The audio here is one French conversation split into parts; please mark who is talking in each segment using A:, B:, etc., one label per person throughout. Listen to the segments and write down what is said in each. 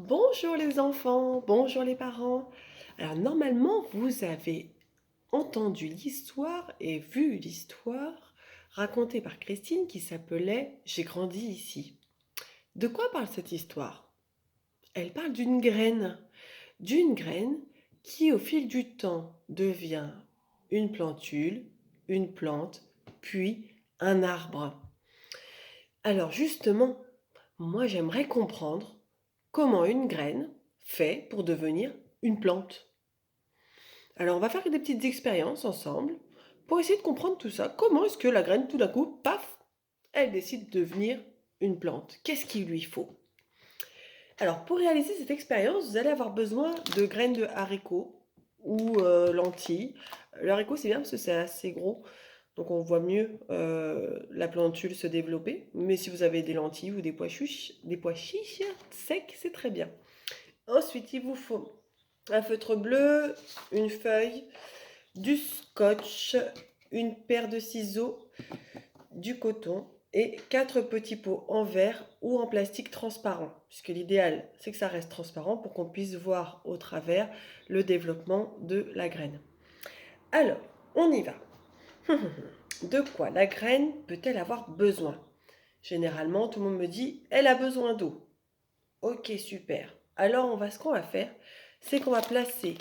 A: Bonjour les enfants, bonjour les parents. Alors normalement, vous avez entendu l'histoire et vu l'histoire racontée par Christine qui s'appelait J'ai grandi ici. De quoi parle cette histoire? Elle parle d'une graine qui au fil du temps devient une plantule, une plante, puis un arbre. Alors justement, moi j'aimerais comprendre comment une graine fait pour devenir une plante. Alors on va faire des petites expériences ensemble pour essayer de comprendre tout ça. Comment est-ce que la graine tout d'un coup, paf, elle décide de devenir une plante? Qu'est-ce qu'il lui faut? Alors pour réaliser cette expérience, vous allez avoir besoin de graines de haricots ou lentilles. Le haricot c'est bien parce que c'est assez gros, donc on voit mieux la plantule se développer. Mais si vous avez des lentilles ou des pois chiches secs, c'est très bien. Ensuite, il vous faut un feutre bleu, une feuille, du scotch, une paire de ciseaux, du coton et 4 petits pots en verre ou en plastique transparent. Puisque l'idéal, c'est que ça reste transparent pour qu'on puisse voir au travers le développement de la graine. Alors, on y va. De quoi la graine peut-elle avoir besoin? Généralement, tout le monde me dit, elle a besoin d'eau. Ok, super. Alors, ce qu'on va faire, c'est qu'on va placer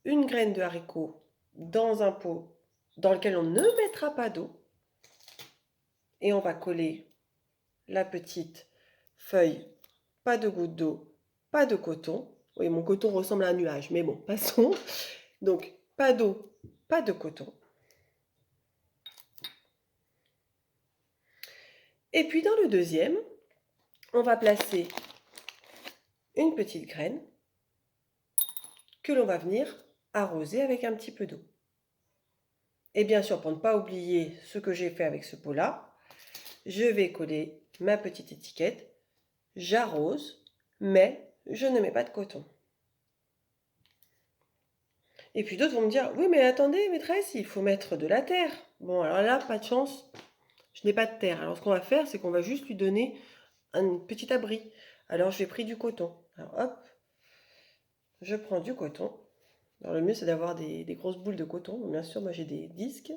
A: une graine de haricot dans un pot dans lequel on ne mettra pas d'eau. Et on va coller la petite feuille, pas de goutte d'eau, pas de coton. Oui, mon coton ressemble à un nuage, mais bon, passons. Donc, pas d'eau, pas de coton. Et puis dans le deuxième, on va placer une petite graine que l'on va venir arroser avec un petit peu d'eau. Et bien sûr, pour ne pas oublier ce que j'ai fait avec ce pot-là, je vais coller ma petite étiquette. J'arrose, mais je ne mets pas de coton. Et puis d'autres vont me dire, oui mais attendez maîtresse, il faut mettre de la terre. Bon alors là, pas de chance, je n'ai pas de terre. Alors ce qu'on va faire, c'est qu'on va juste lui donner un petit abri. Alors j'ai pris du coton. Alors hop, je prends du coton. Alors le mieux c'est d'avoir des grosses boules de coton. Bien sûr, moi j'ai des disques.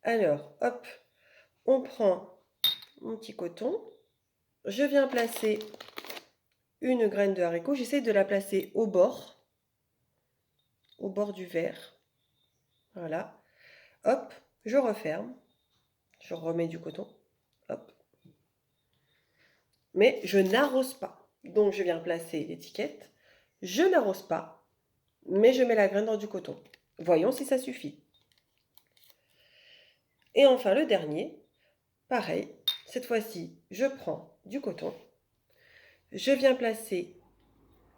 A: Alors hop, on prend mon petit coton. Je viens placer une graine de haricot. J'essaie de la placer au bord du verre. Voilà. Hop, je referme. Je remets du coton. Hop. Mais je n'arrose pas. Donc je viens placer l'étiquette. Je n'arrose pas, mais je mets la graine dans du coton. Voyons si ça suffit. Et enfin le dernier, pareil. Cette fois-ci, je prends du coton. Je viens placer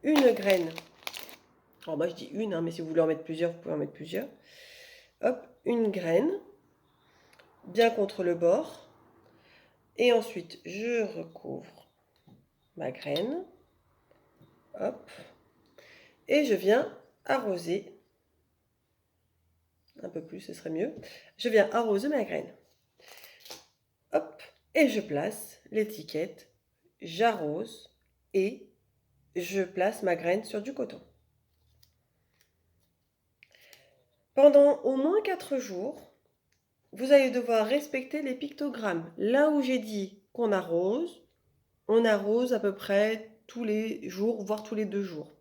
A: une graine. Alors moi je dis une, hein, mais si vous voulez en mettre plusieurs, vous pouvez en mettre plusieurs. Hop, une graine, bien contre le bord. Et ensuite, je recouvre ma graine. Hop. Et je viens arroser. Un peu plus, ce serait mieux. Je viens arroser ma graine. Hop. Et je place l'étiquette. J'arrose et je place ma graine sur du coton. Pendant au moins 4 jours, vous allez devoir respecter les pictogrammes. Là où j'ai dit qu'on arrose, on arrose à peu près tous les jours, voire tous les 2 jours.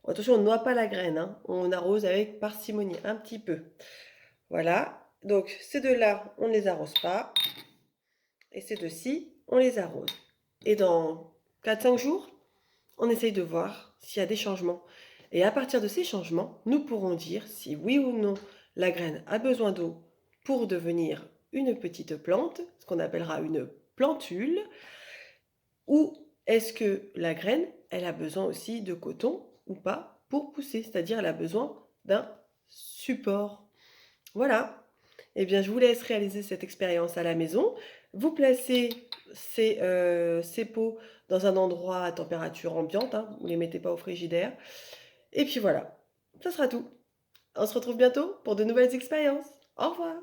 A: Attention, on ne noie pas la graine, hein. On arrose avec parcimonie, un petit peu. Voilà, donc ces deux-là, on ne les arrose pas. Et ces deux-ci, on les arrose. Et dans 4-5 jours, on essaye de voir s'il y a des changements. Et à partir de ces changements, nous pourrons dire si oui ou non la graine a besoin d'eau pour devenir une petite plante, ce qu'on appellera une plantule, ou est-ce que la graine, elle a besoin aussi de coton ou pas pour pousser, c'est-à-dire elle a besoin d'un support. Voilà. Eh bien, je vous laisse réaliser cette expérience à la maison. Vous placez ces pots dans un endroit à température ambiante, hein, vous ne les mettez pas au frigidaire. Et puis voilà, ça sera tout. On se retrouve bientôt pour de nouvelles expériences. Au revoir.